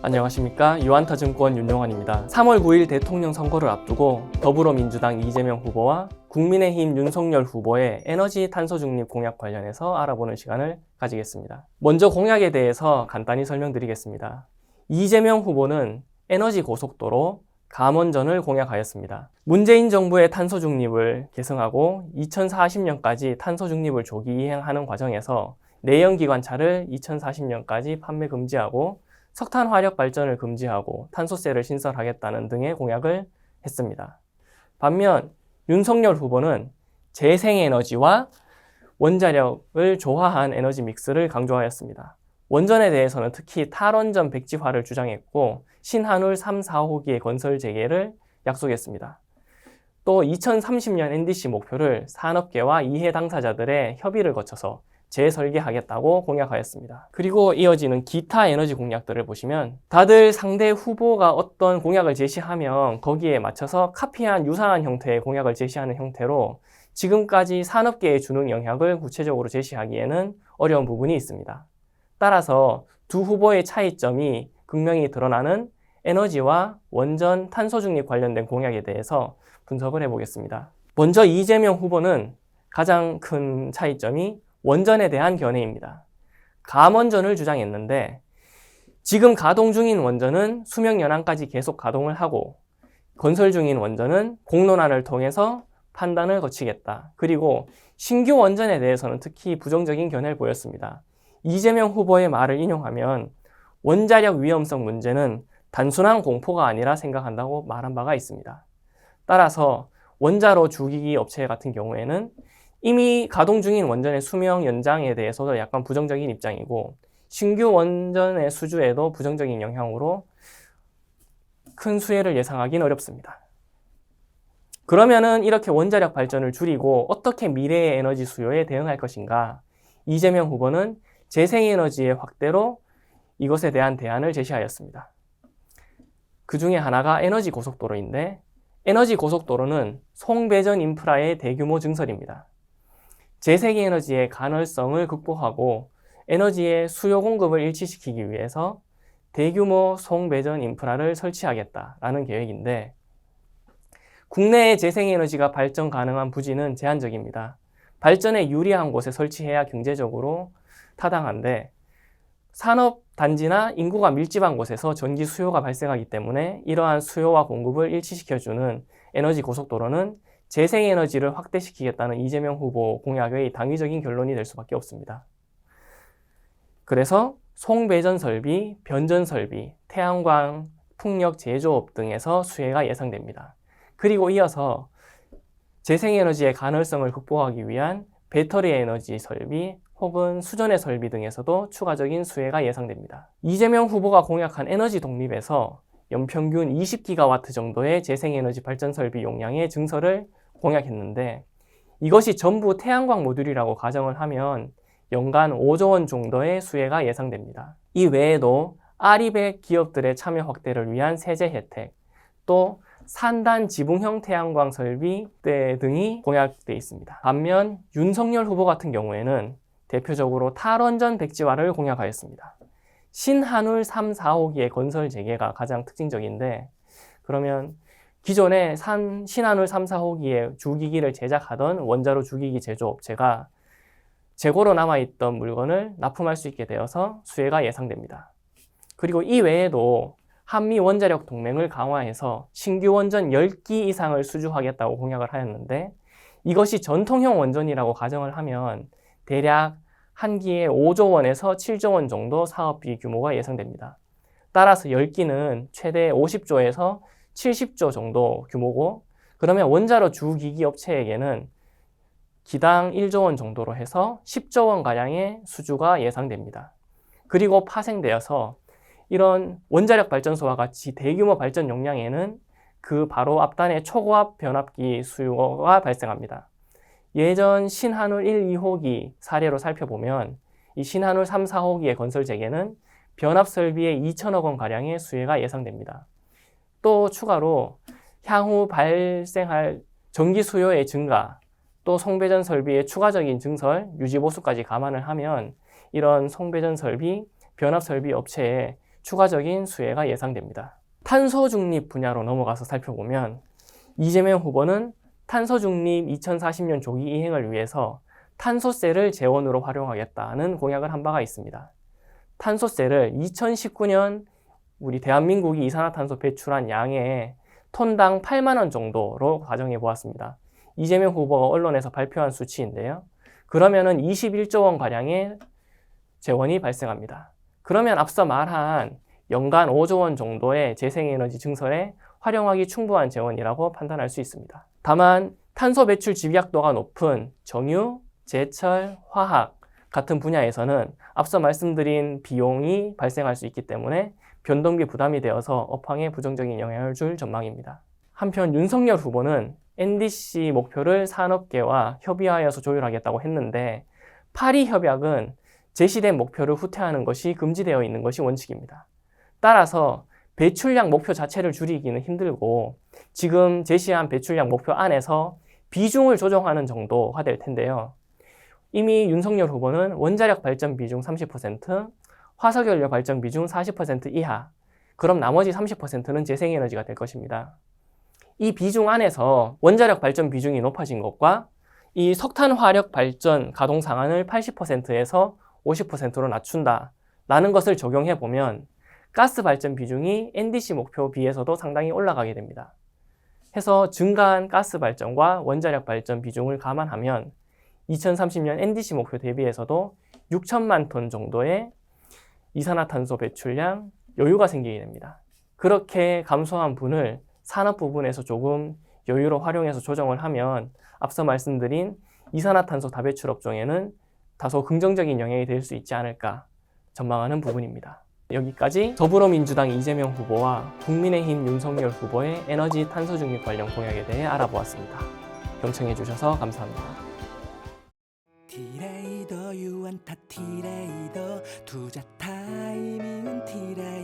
안녕하십니까. 유한타증권 윤용환입니다. 3월 9일 대통령 선거를 앞두고 더불어민주당 이재명 후보와 국민의힘 윤석열 후보의 에너지 탄소 중립 공약 관련해서 알아보는 시간을 가지겠습니다. 먼저 공약에 대해서 간단히 설명드리겠습니다. 이재명 후보는 에너지 고속도로 감원전을 공약하였습니다. 문재인 정부의 탄소 중립을 계승하고 2040년까지 탄소 중립을 조기 이행하는 과정에서 내연기관차를 2040년까지 판매 금지하고 석탄 화력 발전을 금지하고 탄소세를 신설하겠다는 등의 공약을 했습니다. 반면 윤석열 후보는 재생에너지와 원자력을 조화한 에너지 믹스를 강조하였습니다. 원전에 대해서는 특히 탈원전 백지화를 주장했고 신한울 3, 4호기의 건설 재개를 약속했습니다. 또 2030년 NDC 목표를 산업계와 이해 당사자들의 협의를 거쳐서 재설계하겠다고 공약하였습니다. 그리고 이어지는 기타 에너지 공약들을 보시면 다들 상대 후보가 어떤 공약을 제시하면 거기에 맞춰서 카피한 유사한 형태의 공약을 제시하는 형태로 지금까지 산업계에 주는 영향을 구체적으로 제시하기에는 어려운 부분이 있습니다. 따라서 두 후보의 차이점이 극명히 드러나는 에너지와 원전 탄소 중립 관련된 공약에 대해서 분석을 해보겠습니다. 먼저 이재명 후보는 가장 큰 차이점이 원전에 대한 견해입니다. 감원전을 주장했는데 지금 가동 중인 원전은 수명 연한까지 계속 가동을 하고 건설 중인 원전은 공론화를 통해서 판단을 거치겠다. 그리고 신규 원전에 대해서는 특히 부정적인 견해를 보였습니다. 이재명 후보의 말을 인용하면 원자력 위험성 문제는 단순한 공포가 아니라 생각한다고 말한 바가 있습니다. 따라서 원자로 주기기 업체 같은 경우에는 이미 가동 중인 원전의 수명 연장에 대해서도 약간 부정적인 입장이고 신규 원전의 수주에도 부정적인 영향으로 큰 수혜를 예상하기는 어렵습니다. 그러면은 이렇게 원자력 발전을 줄이고 어떻게 미래의 에너지 수요에 대응할 것인가? 이재명 후보는 재생에너지의 확대로 이것에 대한 대안을 제시하였습니다. 그 중에 하나가 에너지 고속도로인데 에너지 고속도로는 송배전 인프라의 대규모 증설입니다. 재생에너지의 간헐성을 극복하고 에너지의 수요 공급을 일치시키기 위해서 대규모 송배전 인프라를 설치하겠다라는 계획인데 국내의 재생에너지가 발전 가능한 부지는 제한적입니다. 발전에 유리한 곳에 설치해야 경제적으로 타당한데 산업단지나 인구가 밀집한 곳에서 전기 수요가 발생하기 때문에 이러한 수요와 공급을 일치시켜주는 에너지 고속도로는 재생에너지를 확대시키겠다는 이재명 후보 공약의 당위적인 결론이 될 수밖에 없습니다. 그래서 송배전 설비, 변전 설비, 태양광, 풍력 제조업 등에서 수혜가 예상됩니다. 그리고 이어서 재생에너지의 간헐성을 극복하기 위한 배터리 에너지 설비 혹은 수전의 설비 등에서도 추가적인 수혜가 예상됩니다. 이재명 후보가 공약한 에너지 독립에서 연평균 20기가와트 정도의 재생에너지 발전 설비 용량의 증설을 공약했는데 이것이 전부 태양광 모듈이라고 가정을 하면 연간 5조 원 정도의 수혜가 예상됩니다. 이 외에도 아리백 기업들의 참여 확대를 위한 세제 혜택, 또 산단 지붕형 태양광 설비 등이 공약되어 있습니다. 반면 윤석열 후보 같은 경우에는 대표적으로 탈원전 백지화를 공약하였습니다. 신한울 3, 4호기의 건설 재개가 가장 특징적인데 그러면 기존에 신한울 3, 4호기의 주기기를 제작하던 원자로 주기기 제조업체가 재고로 남아있던 물건을 납품할 수 있게 되어서 수혜가 예상됩니다. 그리고 이 외에도 한미 원자력 동맹을 강화해서 신규 원전 10기 이상을 수주하겠다고 공약을 하였는데 이것이 전통형 원전이라고 가정을 하면 대략 한 기에 5조 원에서 7조 원 정도 사업비 규모가 예상됩니다. 따라서 10기는 최대 50조에서 70조 정도 규모고 그러면 원자로 주기기 업체에게는 기당 1조 원 정도로 해서 10조 원가량의 수주가 예상됩니다. 그리고 파생되어서 이런 원자력 발전소와 같이 대규모 발전 용량에는 그 바로 앞단에 초고압 변압기 수요가 발생합니다. 예전 신한울 1, 2호기 사례로 살펴보면 이 신한울 3, 4호기의 건설 재개는 변압 설비에 2천억 원가량의 수혜가 예상됩니다. 또 추가로 향후 발생할 전기 수요의 증가, 또 송배전 설비의 추가적인 증설, 유지 보수까지 감안을 하면 이런 송배전 설비, 변압 설비 업체에 추가적인 수혜가 예상됩니다. 탄소 중립 분야로 넘어가서 살펴보면 이재명 후보는 탄소 중립 2040년 조기 이행을 위해서 탄소세를 재원으로 활용하겠다는 공약을 한 바가 있습니다. 탄소세를 2019년 우리 대한민국이 이산화탄소 배출한 양의 톤당 8만 원 정도로 가정해 보았습니다. 이재명 후보가 언론에서 발표한 수치인데요. 그러면은 21조 원 가량의 재원이 발생합니다. 그러면 앞서 말한 연간 5조 원 정도의 재생에너지 증설에 활용하기 충분한 재원이라고 판단할 수 있습니다. 다만 탄소 배출 집약도가 높은 정유, 제철, 화학 같은 분야에서는 앞서 말씀드린 비용이 발생할 수 있기 때문에 변동비 부담이 되어서 업황에 부정적인 영향을 줄 전망입니다. 한편 윤석열 후보는 NDC 목표를 산업계와 협의하여서 조율하겠다고 했는데 파리 협약은 제시된 목표를 후퇴하는 것이 금지되어 있는 것이 원칙입니다. 따라서 배출량 목표 자체를 줄이기는 힘들고 지금 제시한 배출량 목표 안에서 비중을 조정하는 정도가 될 텐데요. 이미 윤석열 후보는 원자력 발전 비중 30%, 화석연료 발전 비중 40% 이하, 그럼 나머지 30%는 재생에너지가 될 것입니다. 이 비중 안에서 원자력 발전 비중이 높아진 것과 이 석탄 화력 발전 가동 상한을 80%에서 50%로 낮춘다라는 것을 적용해 보면 가스 발전 비중이 NDC 목표 비해서도 상당히 올라가게 됩니다. 해서 증가한 가스 발전과 원자력 발전 비중을 감안하면 2030년 NDC 목표 대비해서도 6천만 톤 정도의 이산화탄소 배출량 여유가 생기게 됩니다. 그렇게 감소한 분을 산업 부분에서 조금 여유로 활용해서 조정을 하면 앞서 말씀드린 이산화탄소 다배출 업종에는 다소 긍정적인 영향이 될 수 있지 않을까 전망하는 부분입니다. 여기까지 더불어민주당 이재명 후보와 국민의힘 윤석열 후보의 에너지 탄소 중립 관련 공약에 대해 알아보았습니다. 경청해 주셔서 감사합니다. 티레이더 유한타 티레이더 투자 타이밍은 티레이더